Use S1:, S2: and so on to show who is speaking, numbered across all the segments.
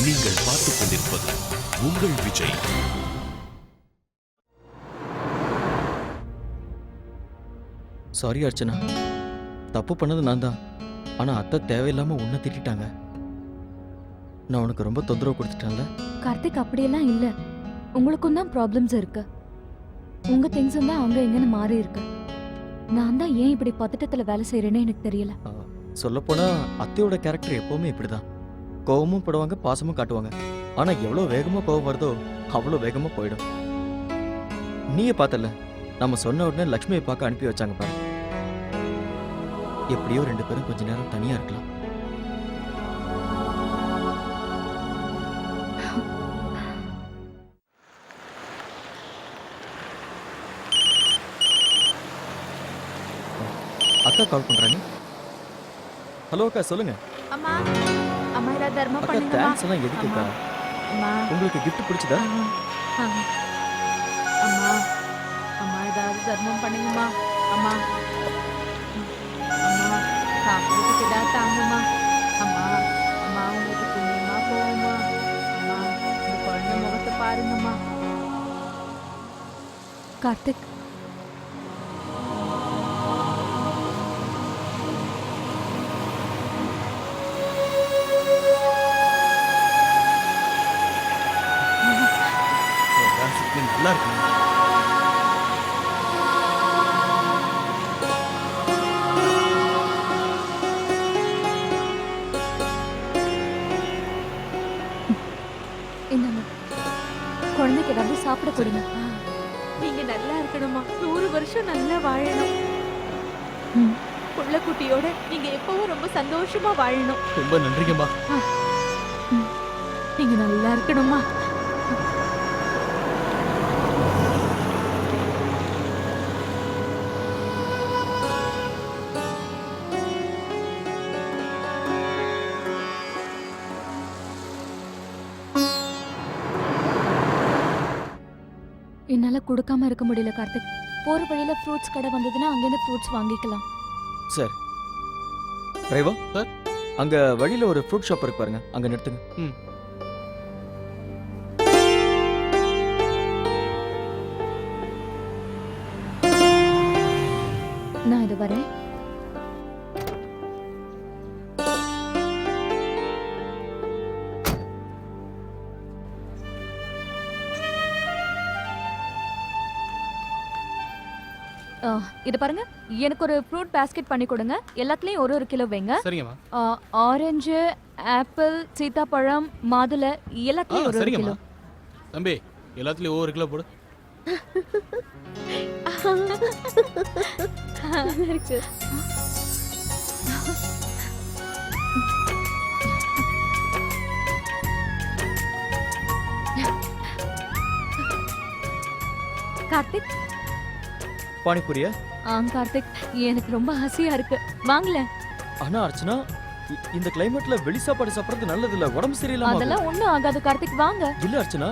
S1: நீங்கள் பார்த்துக் கொண்டிருப்பது உங்கள் விஜய்.
S2: சாரி அர்ச்சனா, தப்பு பண்ணது நான் தான். ஆனா அத்தை தேவையில்லாம உன்னை திட்டாங்க. நான் உனக்கு ரொம்ப தொந்தரவு கொடுத்துட்டேன்ல.
S3: கார்த்திக் அப்படியெல்லாம் இல்ல. உங்களுக்கும் தான் ப்ராப்ளம்ஸ் இருக்கு. உங்க திங்ஸ் தான் அங்க எங்கன்னு மாறி இருக்கு. நான் தான் ஏன் இப்படி பதட்டத்துல வேலை செய்யறேன்னு எனக்கு தெரியல.
S2: சொல்லப்போனா அத்தையோட கேரக்டர் எப்பவுமே இப்படிதான். கோவமும் படுவாங்க, பாசமும் காட்டுவாங்க. ஆனா எவ்வளவு வேகமா கோவம் வருதோ அவ்வளவு வேகமா போயிடும். நீயே பார்த்தல, நம்ம சொன்ன உடனே லக்ஷ்மியை பார்க்க அனுப்பி வச்சாங்க பாரு. எப்படியோ 2 பேரும் கொஞ்ச நேரம் தனியா இருக்கலாம். அக்கா கால் பண்றாங்க. ஹலோ அக்கா, சொல்லுங்க.
S3: அம்மா அம்மா ஏதாவது தர்மம்
S2: அக்கா,
S3: பண்ணுங்கம்மா.
S2: தேங்க்ஸ் எல்லாம் எதுக்குக்கா?
S3: அம்மா
S2: உங்களுக்கு gift பிடிச்சதா?
S3: அம்மா அம்மா ஏதாவது தர்மம் பண்ணுங்கம்மா. அம்மா அம்மா சாப்பிடுறதுக்கு ஏதாவது தாங்கம்மா. அம்மா அம்மா உங்களுக்கு புண்ணியமா போகுமா? அம்மா இந்த குழந்தை முகத்தை பாருங்கம்மா. கார்த்திக்,
S2: நல்லா இருக்கு.
S3: இந்தாங்க குழந்தைக்கு ஏதாவது சாப்பிட கொடுங்க. நீங்க நல்லா இருக்கணுமா, 100 வருஷம் நல்லா வாழணும். புள்ள குட்டியோட நீங்க எப்பவும் ரொம்ப சந்தோஷமா வாழணும்.
S2: ரொம்ப நன்றிங்கம்மா.
S3: நீங்க நல்லா இருக்கணுமா. என்னால கொடுக்காம இருக்க முடியல கார்த்திக். போற வழியில ஃப்ரூட்ஸ் கடை வந்ததுன்னா அங்கிருந்து ஃப்ரூட்ஸ் வாங்கிக்கலாம்.
S2: சார், டிரைவர் சார், அங்க வழியில ஒரு ஃப்ரூட் ஷாப் இருக்கு பாருங்க, அங்க நிறுத்துங்க.
S3: நான் இது வரேன். இது பாருங்க, எனக்கு ஒரு ஃப்ரூட் பாஸ்கெட் பண்ணி கொடுங்க. எல்லாத்துலயும் ஒரு கிலோ வைங்க.
S4: சரிங்கம்மா.
S3: ஆரஞ்சு, ஆப்பிள், சீத்தாப்பழம், மாதுளை எல்லாத்துலயும் ஒரு கிலோ.
S4: தம்பி, எல்லாத்துலயும் ஒவ்வொரு கிலோ போடு.
S3: கார்த்திக்,
S2: பானிபூரியா?
S3: கார்த்திக், எனக்கு ரொம்ப ஆசையா இருக்கு, வாங்கல.
S2: ஆனா அர்ச்சனா, இந்த கிளைமேட்ல வெளி சாப்பாடு சாப்பிடுறது நல்லது இல்ல, உடம்பு சரியில்லாம.
S3: அதெல்லாம் ஒண்ணும் ஆகாது கார்த்திக், வாங்க.
S2: இல்ல அர்ச்சனா,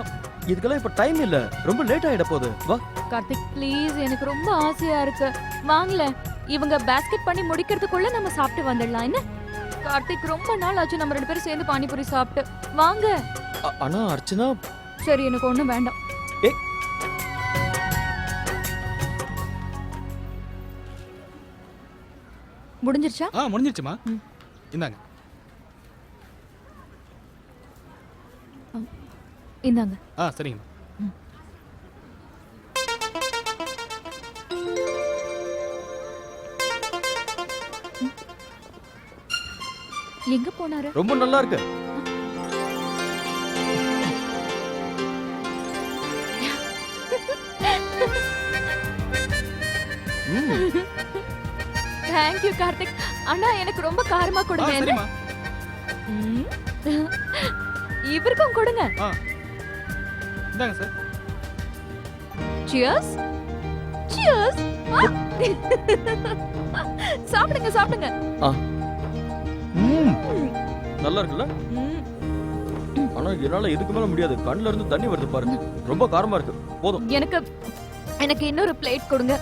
S2: இதுக்கெல்லாம் இப்ப டைம் இல்ல, ரொம்ப லேட் ஆயிட போகுது. வா
S3: கார்த்திக் ப்ளீஸ், எனக்கு ரொம்ப ஆசையா இருக்கு, வாங்கல. இவங்க பாஸ்கெட் பண்ணி முடிக்கிறதுக்குள்ள நம்ம சாப்பிட்டு வந்துடலாம். என்ன கார்த்திக், ரொம்ப நாள் ஆச்சு நம்ம 2 பேரும் சேர்ந்து பானிபூரி சாப்பிட்டு. வாங்க.
S2: ஆனா அர்ச்சனா.
S3: சரி, எனக்கு ஒண்ணும் வேண்டாம். முடிஞ்சிருச்சா?
S4: முடிஞ்சிருச்சுமா. இந்தாங்க.
S3: இந்தாங்க.
S4: சரிங்கம்மா.
S3: எங்க போனாரு?
S2: ரொம்ப நல்லா இருக்கு.
S3: Thank you Karthik. அண்ணா, எனக்கு ரொம்ப காரமா கொடுங்க.
S4: சரிம்மா.
S3: இவருக்கும் கொடுங்க.
S4: இந்தாங்க சார்.
S3: சியர்ஸ். சியர்ஸ். சாப்பிடுங்க சாப்பிடுங்க.
S2: நல்லா இருக்குல்ல? ஆனா என்னால இதுக்கு மேல முடியாது, கண்ணுல இருந்து தண்ணி வருது பாருங்க, ரொம்ப காரமா இருக்கு. போதும்.
S3: எனக்கு இன்னொரு பிளேட் கொடுங்க.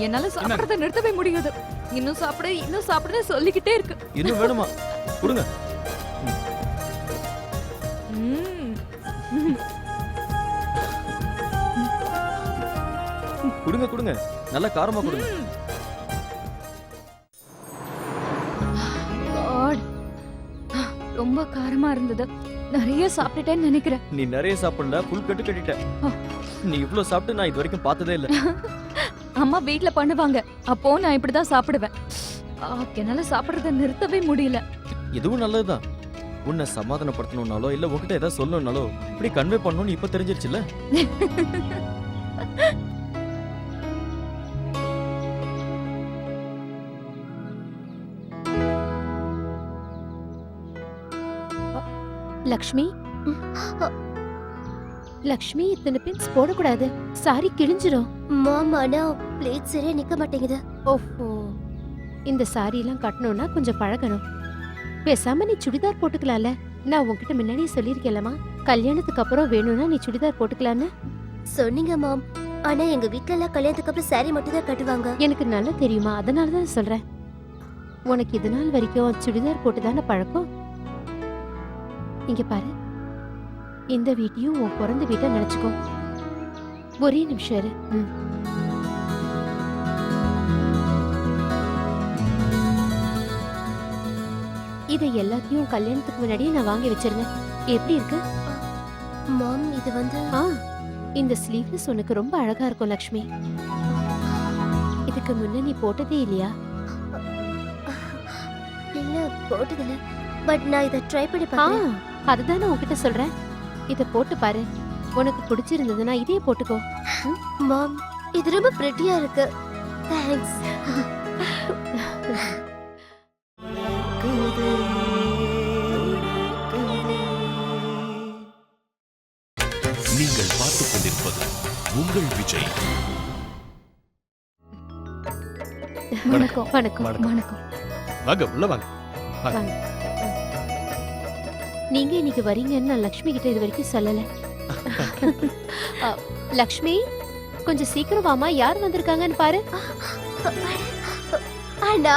S3: என்னால சாப்பிடுறத நிறுத்தவே முடியாது. இன்னும் சாப்பிடு சொல்லிக்கிட்டே இருக்கு.
S2: இன்னும் வேணுமா? கொடுங்க. கொடுங்க கொடுங்க நல்லா காரமா கொடுங்க.
S3: God. ரொம்ப காரமா இருந்தது. நிறைய சாப்பிட்டுட்டேன்னு நினைக்கிறேன்.
S2: நீ நிறைய சாப்பிடல, ஃபுல் கட்டு கட்டிட்ட. நீ இவ்ளோ சாப்பிட்டு நான் இது வரைக்கும் பார்த்ததே இல்ல.
S3: அம்மா வீட்ல பண்ணுவாங்க. அப்போ நான் இப்படிதான் சாப்பிடுவேன். என்னால சாப்பிடுறத நிறுத்தவே முடியல.
S2: இதுவும் நல்லதுதான். உன்னை சமாதானப்படுத்தணும்னாலோ இல்ல உன்கிட்ட ஏதாவது சொல்லணும்னாலோ இப்படி கன்வே பண்ணணும்னு இப்ப தெரிஞ்சிருச்சுல்ல.
S5: லக்ஷ்மி லக்ஷ்மி இத்தனை பின்ஸ் போடக்கூடாது. சாரி கிழிஞ்சிரும்.
S6: மாமா நான் பிளேட் சரியா நிக்க மாட்டேங்குது.
S5: ஓஹோ, இந்த சாரி எல்லாம் கட்டணும்னா கொஞ்சம் பழகணும். பேசாம நீ சுடிதார் போட்டுக்கலாம்ல. நான் உன்கிட்ட முன்னாடியே சொல்லியிருக்கேன்லமா, கல்யாணத்துக்கு அப்புறம் வேணும்னா நீ சுடிதார் போட்டுக்கலான்னு.
S6: சொன்னீங்க மாம். ஆனா எங்க வீட்ல எல்லாம் கல்யாணத்துக்கு அப்புறம் சாரி மட்டும் தான் கட்டுவாங்க.
S5: எனக்கு நல்லா தெரியுமா, அதனால தான் சொல்றேன். உனக்கு இது நாள் வரைக்கும் சுடிதார் போட்டுதானே பழக்கம். இங்க பாரு, இந்த வீட்டையும் உன் பிறந்த வீட்டை நினைச்சுக்கோ. ஒரே நிமிஷம் இரு. இதை எல்லாத்தையும் கல்யாணத்துக்கு முன்னாடியே நான் வாங்கி வச்சிருந்தேன். எப்படி இருக்கு?
S6: மாம் இது வந்து
S5: இந்த ஸ்லீவ்லெஸ் உனக்கு ரொம்ப அழகா இருக்கும் லக்ஷ்மி. இதுக்கு முன்ன நீ போட்டதே இல்லையா?
S6: இல்ல போட்டதில்ல. பட் நான் இத ட்ரை பண்ணி பார்க்கறேன்.
S5: அதுதான் நான் உன்கிட்ட சொல்றேன். இத போட்டு பாரு. உனக்கு பிடிச்சிருந்ததுன்னா இதே போட்டுக்கோ.
S6: மாம் இது ரொம்ப பிரிட்டியா இருக்கு. தேங்க்ஸ்.
S1: நீங்கள் பார்த்துக் கொண்டிருப்பது உங்கள் விஜய்.
S5: வணக்கம். வணக்கம்.
S3: வணக்கம்.
S4: வாங்க உள்ள வாங்க.
S5: வாங்க. நீங்க இன்னைக்கு வரீங்கன்னு நான் லக்ஷ்மி கிட்ட இது வரைக்கும் சொல்லல. லக்ஷ்மி கொஞ்சம் சீக்கிரம் வாமா, யார் வந்திருக்காங்கன்னு பாரு.
S6: அண்ணா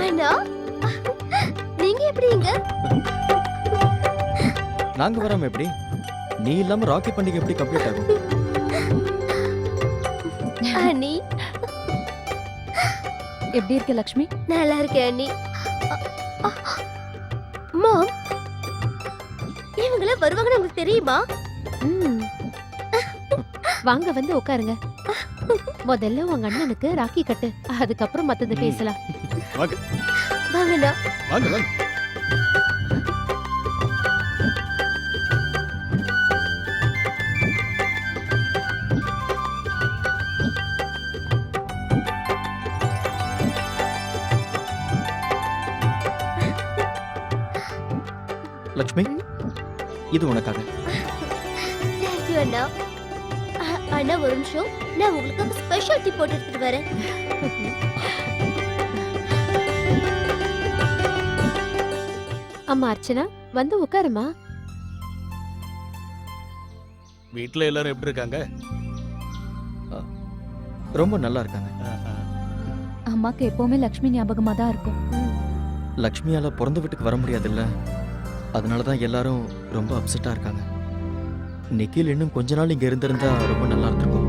S6: அண்ணா நீங்க எப்படி இங்க?
S2: நாங்க வராம எப்படி? நீ இல்லாம ராக்கி பண்டிகை எப்படி கம்ப்ளீட் ஆகும்?
S6: அண்ணி
S3: எப்படி இருக்க லக்ஷ்மி?
S6: நல்லா இருக்கேன் அண்ணி. மாம் இவங்கள வருவாங்கன்னு உங்களுக்கு தெரியுமா?
S5: ம். வாங்க வந்து உட்காருங்க. முதல்ல உங்க அண்ணனுக்கு ராக்கி கட்டு, அதுக்கப்புறம் மத்தது பேசலாம்.
S4: வாங்க
S6: வாங்கண்ணா.
S4: வாங்க வாங்க.
S2: லக்ஷ்மி இது உனக்காக.
S6: தேங்க்யூ அண்ணா. அண்ணா ஒரு நிமிஷம், நான் உங்களுக்கு ஸ்பெஷல் டீ போட்டு எடுத்துட்டு வரேன்.
S5: அம்மா அர்ச்சனா வந்து உட்காருமா.
S4: வீட்ல எல்லாரும் எப்படி இருக்காங்க?
S2: ரொம்ப நல்லா இருக்காங்க.
S3: அம்மாக்கு எப்பவுமே லக்ஷ்மி ஞாபகமா தான் இருக்கும்.
S2: லக்ஷ்மியால பிறந்த வீட்டுக்கு வர முடியாதுல்ல, அதனால தான் எல்லாரும் ரொம்ப அப்செட்டா இருக்காங்க. நிக்கில் இன்னும் கொஞ்ச நாள் இங்க இருந்திருந்தா ரொம்ப நல்லா இருந்திருக்கும்.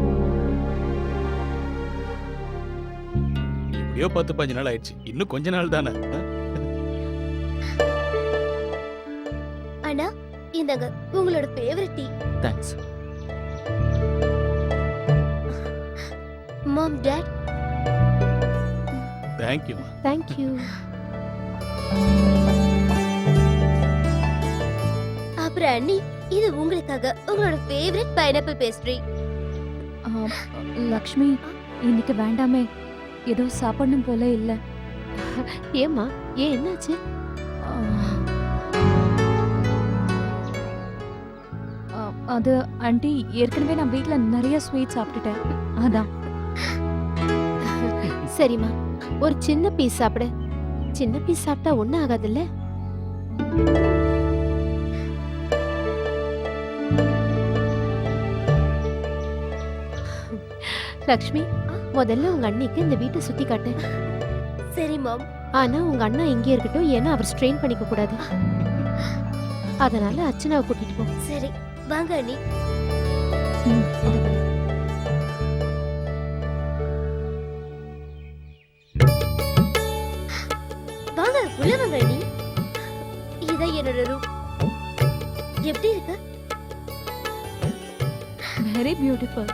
S4: எப்படியோ 10-15 நாள் ஆயிடுச்சு. இன்னும் கொஞ்ச நாள் தானே.
S6: அண்ணா இந்தாங்க உங்களோட ஃபேவரட் டீ.
S2: தேங்க்ஸ்.
S6: மாம் டாட்
S4: தேங்க்யூ.
S5: தேங்க்யூ.
S6: அப்புறம் அண்ணி இது உங்களுக்காக உங்களோட ஃபேவரட் பைனாப்பிள் பேஸ்ட்ரி.
S3: லக்ஷ்மி இன்னைக்கு வேண்டாமே, ஏதோ சாப்பிடணும் போல இல்ல.
S5: ஏம்மா, ஏன் என்னாச்சு?
S3: அது ஆண்டி, ஏற்கனவே நான் வீட்ல நிறைய ஸ்வீட் சாப்பிட்டுட்டேன், அதான்.
S5: சரிம்மா, ஒரு சின்ன பீஸ் சாப்பிடு. சின்ன பீஸ் சாப்பிட்டா ஒண்ணும் ஆகாதுல்ல. லக்ஷ்மி, முதல்ல உங்க அண்ணிக்கு இந்த வீட்டை சுத்தி காட்டு.
S6: சரி மாம்.
S5: ஆனா உங்க அண்ணா இங்கே இருக்கட்டும், ஏன்னா அவர் ஸ்ட்ரெயின் பண்ணிக்க கூடாது. அதனால அர்ச்சனாவை கூட்டிட்டு போ.
S6: சரி வாங்க அண்ணி. வாங்க உள்ள வாங்க அண்ணி. இதான் என்னோட ரூம். எப்படி இருக்கு?
S3: Very beautiful.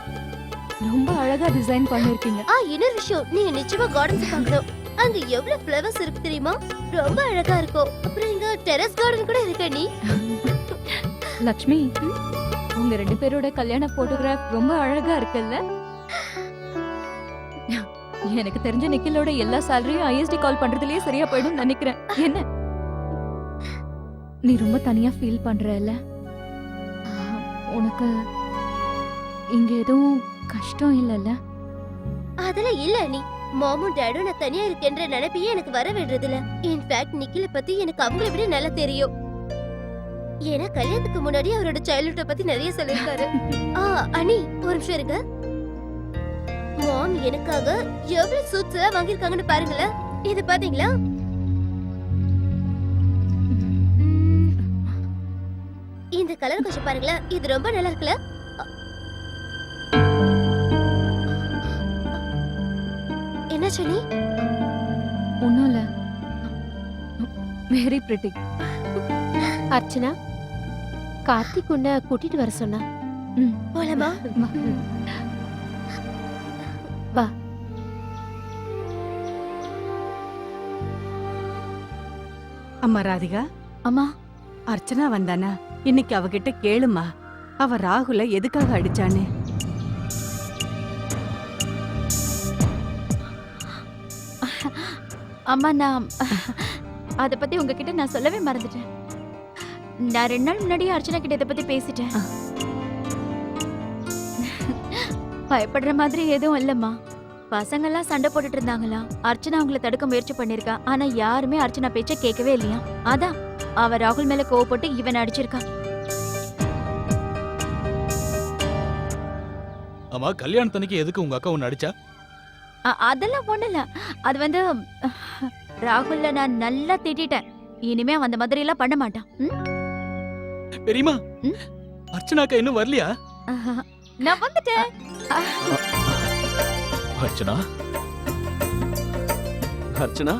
S3: ரொம்ப அழகா டிசைன் பண்ணிருக்கீங்க.
S6: இன்னொரு விஷயம், நீங்க நிச்சயமா கார்டன்ஸ் பார்க்கணும். அங்க எவ்வளவு ஃப்ளவர்ஸ் இருக்கு தெரியுமா? ரொம்ப அழகா இருக்கும். அப்புறம் இங்க டெரஸ் கார்டன் கூட இருக்கு அண்ணி.
S3: லக்ஷ்மி, உங்க 2 பேரோட கல்யாண போட்டோகிராஃப் ரொம்ப அழகா இருக்குல்ல? எனக்கு தெரிஞ்ச நிக்கிலோட எல்லா சேலரியும் ஐஎஸ்டி கால் பண்றதுலயே சரியா போயிடும் நினைக்கிறேன். என்ன நீ ரொம்ப தனியா ஃபீல் பண்றல? உனக்கு இங்க எதுவும் கஷ்டம் இல்லல்ல?
S6: அதெல்லாம் இல்ல அண்ணி. மாமும் டேடும் நான் தனியா இருக்கேன்ற நினைப்பையே எனக்கு வர விடுறது இல்ல. இன்ஃபேக்ட் நிக்கில பத்தி எனக்கு அவங்கள விட நல்லா தெரியும். ஏன்னா கல்யாணத்துக்கு முன்னாடி அவரோட சைல்ட்ஹுட்ட பத்தி நிறைய சொல்லிருக்காரு. அண்ணி ஒரு நிமிஷம் இருங்க. மாம் எனக்காக எவ்வளவு சூட்ஸ் எல்லாம் வாங்கிருக்காங்கன்னு பாருங்களேன். இது பாத்தீங்களா? இந்த கலர் கொஞ்சம் பாருங்களேன். இது ரொம்ப நல்லா இருக்குல்ல? என்ன சொல்லி?
S3: ஒண்ணும் இல்ல. Very pretty.
S5: அர்ச்சனா, கார்த்திக் உன்னை கூட்டிட்டு வர சொன்னா.
S6: போலாமா?
S5: வா.
S7: அம்மா ராதிகா,
S3: அம்மா,
S7: அர்ச்சனா வந்தானா? இன்னைக்கு அவகிட்ட கேளுமா, அவ ராகுல எதுக்காக அடிச்சான்னு.
S8: அம்மா, நான் அத பத்தி உங்ககிட்ட நான் சொல்லவே மறந்துட்டேன். நான் 2 நாள் முன்னாடியே அர்ச்சனா கிட்ட இத பத்தி பேசிட்டேன். பயப்படுற மாதிரி எதுவும் இல்லம்மா. பசங்கெல்லாம் சண்டை போட்டுட்டு இருந்தாங்களா? அர்ச்சனா அவங்கள தடுக்க முயற்சி பண்ணிருக்கா. ஆனா யாருமே அர்ச்சனா பேச்ச கேட்கவே இல்லையா. அதான் அவ ராகுல் மேல கோவப்பட்டு இவன் அடிச்சிருக்கா.
S4: ஆமா, கல்யாணத்தன்னைக்கு எதுக்கு உங்க அக்கா உன்னை அடிச்சா?
S8: அதெல்லாம் ஒண்ணுல. அது வந்து ராகுல்ல நான் நல்லா திட்டிட்டேன். இனிமே அவன் அந்த மாதிரி எல்லாம் பண்ண மாட்டான்.
S4: பெரியமா, அர்ச்சனா அக்கா இன்னும் வரலையா?
S8: நான் வந்துட்டேன்.
S1: அர்ச்சனா,
S2: அர்ச்சனா,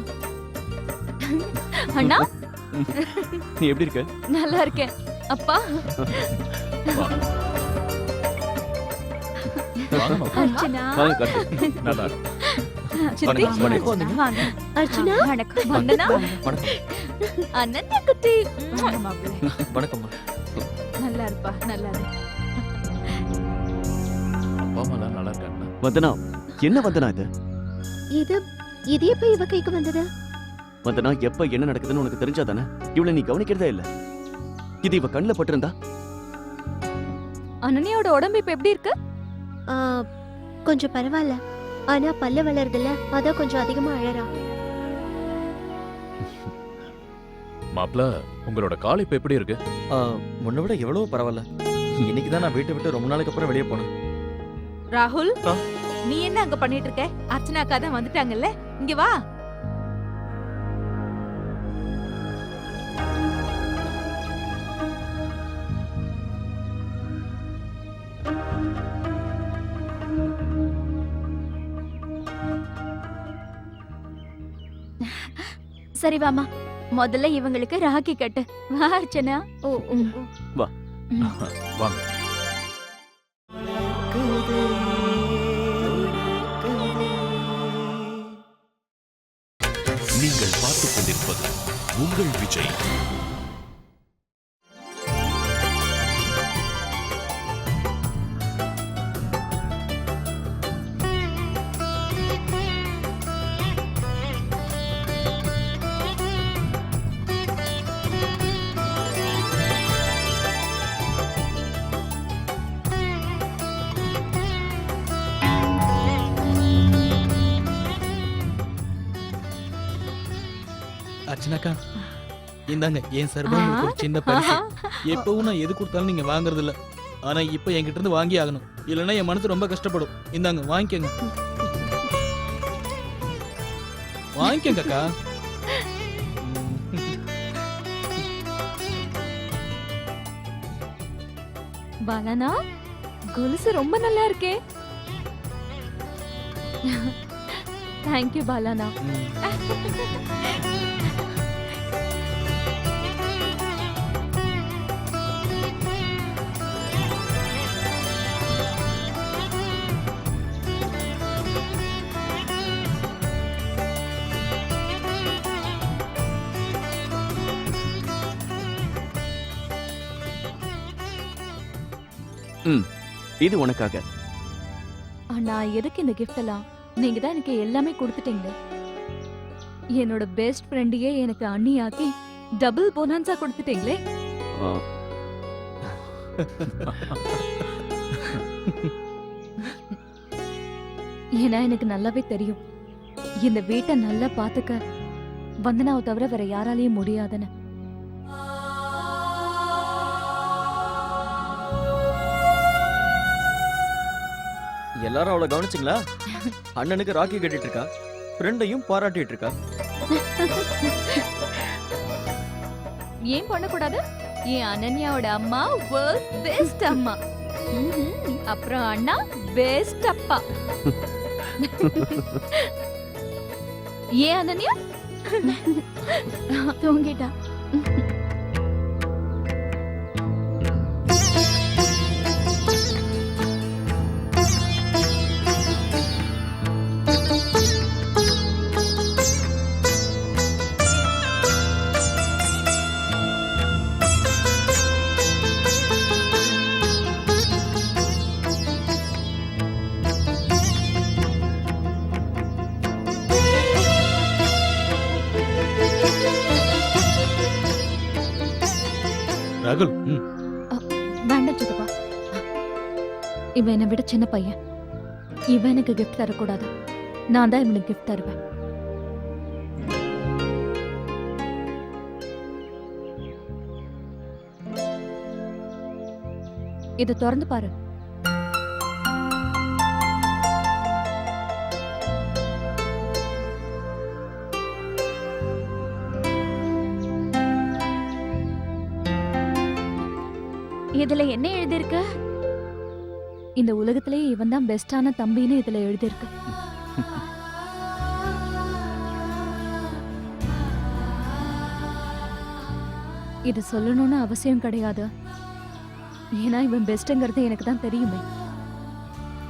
S8: அண்ணா,
S2: நீ எப்படி இருக்க?
S8: நல்லா இருக்கேன். அப்பா, அர்ச்சனா,
S2: வாங்க கார்த்திக்.
S1: நல்லா இருக்கு.
S8: சித்தி,
S2: வணக்கம்.
S8: வாங்க.
S6: அர்ச்சனா
S8: வணக்கம். வந்தனா,
S2: வணக்கம்.
S8: அண்ணா குட்டி.
S2: வணக்கம்மா.
S3: நல்லா இருப்பா, நல்லா இரு.
S1: அப்பா அம்மாலாம் நல்லா இருக்காங்களா?
S9: வந்தனா, என்ன வந்தனா இது?
S6: இது எப்ப இவ கைக்கு வந்தது?
S9: வந்தனா, எப்ப என்ன நடக்குதுன்னு உனக்கு தெரிஞ்சாதானே? இவளை நீ கவனிக்கிறதே இல்ல. இது இவ கண்ணுல பட்டிருந்தா?
S3: அனன்யாவோட உடம்பு இப்ப எப்படி இருக்கு?
S6: கொஞ்சம் பரவாயில்ல. ஆனா பல்ல வளருதுல, அத கொஞ்சம் அதிகமா அழறா.
S1: மாப்ள, உங்களோட கால் இப்ப எப்படி இருக்கு?
S2: முன்ன விட எவ்வளவோ பரவாயில்ல. இன்னைக்கு தான் நான் வீட்டை விட்டு ரொம்ப நாளைக்கு அப்புறம் வெளியே போனேன்.
S3: ராகுல், நீ என்ன அங்க பண்ணிட்டு இருக்க? அர்ச்சனா அக்கா தான் வந்துட்டாங்கல்ல, இங்க வா.
S8: சரி வாமா, முதல்ல இவங்களுக்கு ராக்கி கட்டு. வா அர்ச்சனா.
S9: வா.
S1: வாங்க. நீங்கள் பார்த்துக் கொண்டிருப்பது உங்கள் விஜய்.
S4: அர்ச்சனாக்கா, இந்தாங்க என் சார்பா உங்களுக்கு ஒரு சின்ன பரிசு. எப்பவும் நான் எது கொடுத்தாலும் நீங்க வாங்குறது இல்ல. ஆனா இப்ப என்கிட்ட இருந்து வாங்கி ஆகணும். இல்லைன்னா என் மனசு ரொம்ப கஷ்டப்படும். இந்தாங்க, வாங்கிக்கங்க. வாங்கிக்கங்க அக்கா.
S3: பாலானா கொலுசு ரொம்ப நல்லா இருக்கே. தேங்க்யூ பாலானா.
S9: இது உனக்காக.
S3: ஆனா எதுக்கு இந்த gift எல்லாம்? நீங்க தான் எனக்கு எல்லாமே கொடுத்துட்டீங்க. என்னோட பெஸ்ட் ஃப்ரெண்டையே எனக்கு அண்ணியாக்கி டபுள் போனன்ஸா கொடுத்துட்டீங்களே.
S9: ஆ,
S3: ஏன்னா எனக்கு நல்லாவே தெரியும் இந்த வீட்டை நல்லா பாத்துக்க வந்தனாவை தவிர வேற யாராலையும் முடியாதுன்னு.
S2: எல்லாரும் அவளை கவனிச்சிங்களா? அண்ணனுக்கு ராக்கி கட்டிட்டு இருக்கா, ஃப்ரெண்டையும் பாராட்டிட்டு இருக்கா.
S3: ஏன் பண்ணக்கூடாது? என் அனன்யாவோட அம்மா வேர்ல்ட் பெஸ்ட் அம்மா. அப்புறம் அண்ணா பெஸ்ட் அப்பா. ஏன் அனன்யா?
S8: தூங்கிட்டா.
S4: ராகுல்,
S3: வேண்டாம் சித்தப்பா. இவன் என்னை விட சின்ன பையன். இவன் எனக்கு கிஃப்ட் தரக்கூடாது. நான் தான் இவனுக்கு கிஃப்ட் தருவேன். இதை திறந்து பாரு. இதுல என்ன எழுதிருக்கு? இந்த உலகத்திலேயே இவன் தான் பெஸ்டான தம்பின்னு இதுல எழுதிருக்கு. இது சொல்லணும்னு அவசியம் கிடையாது. ஏன்னா இவன் பெஸ்ட்ங்கிறது எனக்கு தான் தெரியுமே.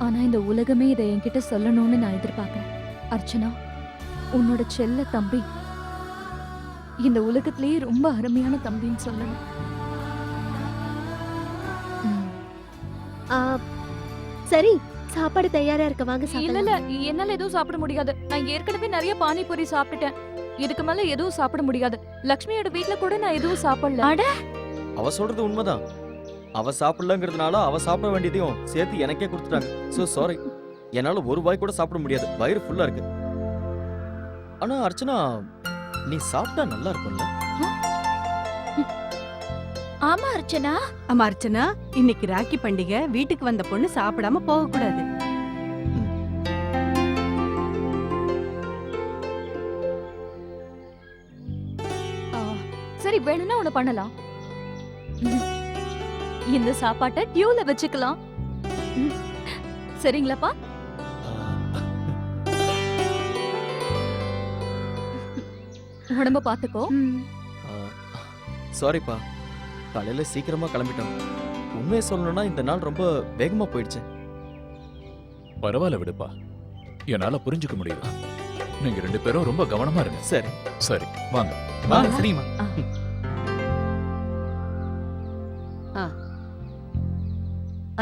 S3: ஆனா இந்த உலகமே இதை என்கிட்ட சொல்லணும்னு நான் எதிர்பார்க்கிறேன். அர்ச்சனா, உன்னோட செல்ல தம்பி இந்த உலகத்திலேயே ரொம்ப அருமையான தம்பின்னு சொல்லணும்.
S6: சரி, சாப்பாடு தயாரா இருக்க, வாங்க
S3: இல்ல
S6: சாப்பிடலாம்.
S3: இல்ல, என்னால எதுவும் சாப்பிட முடியாது. நான் ஏற்கனவே நிறைய பானிபூரி சாப்பிட்டுட்டேன். இதுக்கு மேல எதுவும் சாப்பிட முடியாது. லக்ஷ்மியோட வீட்ல கூட நான் எதுவும் சாப்பிடல.
S8: அட,
S2: அவ சொல்றது உண்மைதான். அவ சாப்பிடலங்கிறதுனால அவ சாப்பிட வேண்டியதையும் சேர்த்து எனக்கே கொடுத்துட்டாங்க. சோ சாரி, என்னால ஒரு வாய் கூட சாப்பிட முடியாது. வயிறு ஃபுல்லா இருக்கு. ஆனா அர்ச்சனா, நீ சாப்பிட்டா நல்லா இருக்கும்ல?
S8: ஆமா அர்ச்சனா.
S7: ஆமா அர்ச்சனா, இன்னைக்கு ராக்கி பண்டிகை, வீட்டுக்கு வந்த பொண்ணு சாப்பிடாம போக கூடாது.
S3: சரி, வேணும்னா ஒண்ணு பண்ணலாம். இந்த சாப்பாட்டை டியூல வச்சுக்கலாம். சரிங்களாப்பா? உடம்ப பாத்துக்கோ.
S2: சாரிப்பா, காலையில சீக்கிரமா கிளம்பிட்டோம். உண்மையை சொல்லணும்னா இந்த நாள் ரொம்ப வேகமா போயிடுச்சு.
S1: பரவாயில்ல விடுப்பா, என்னால புரிஞ்சுக்க முடியுது. நீங்க 2 பேரும் ரொம்ப கவனமா இருங்க.
S2: சரி
S1: சரி, வாங்க.
S4: வாங்க, சரிம்மா.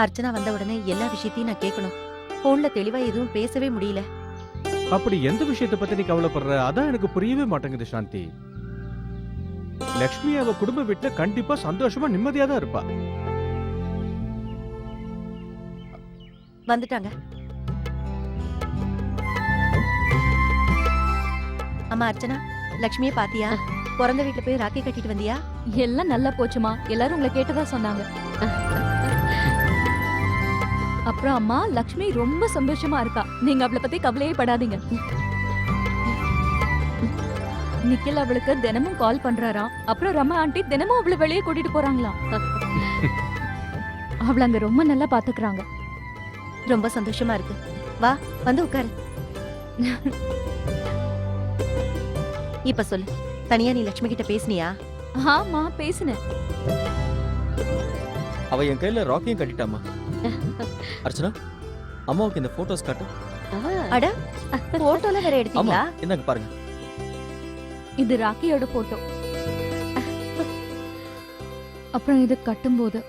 S10: அர்ச்சனா வந்த உடனே எல்லா விஷயத்தையும் நான் கேட்கணும். போன்ல தெளிவா எதுவும் பேசவே முடியல.
S11: அப்படி எந்த விஷயத்தை பத்தி நீ கவலைப்படுற? அதான் எனக்கு புரியவே மாட்டேங்குது சாந்தி. லக்ஷ்மி அவ குடும்ப வீட்டுல கண்டிப்பா சந்தோஷமா நிம்மதியா தான் இருப்பா.
S10: வந்துட்டாங்க. அம்மா அர்ச்சனா, லக்ஷ்மியை பாத்தியா? பிறந்த வீட்டுல போய் ராக்கி கட்டிட்டு வந்தியா?
S3: எல்லாம் நல்லா போச்சுமா. எல்லாரும் உங்களை கேட்டதா சொன்னாங்க. அப்புறம் அம்மா, லக்ஷ்மி ரொம்ப சந்தோஷமா இருக்கா. நீங்க அவளை பத்தி கவலையே படாதீங்க. நிக்கில் அவளுக்கு தினமும் கால் பண்றாராம். அப்புறம் ரமா ஆண்டி தினமும் அவளை வெளியே கூட்டிட்டு போறாங்களாம்.
S8: அவள அங்க ரொம்ப நல்லா பாத்துக்கறாங்க.
S10: ரொம்ப சந்தோஷமா இருக்கு. வா வந்து உட்காரு. இப்ப சொல்லு, தனியா நீ லட்சுமி கிட்ட பேசுனியா?
S8: ஆமா பேசுனேன்.
S2: அவ என் கையில ராக்கியும் கட்டிட்டாமா. அர்ச்சனா, அம்மாவுக்கு இந்த போட்டோஸ் காட்டு.
S10: அட போட்டோல வேற
S2: ஆமா,
S10: எடுத்தீங்களா?
S2: இந்தாங்க பாருங்க.
S8: இது ராக்கியோட போட்டோ. அப்புறம் இது கட்டும்போது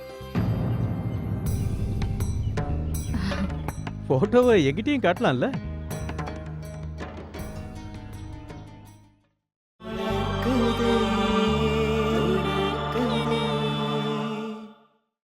S11: போட்டோவை எங்கிட்டயும் காட்டலாம்ல.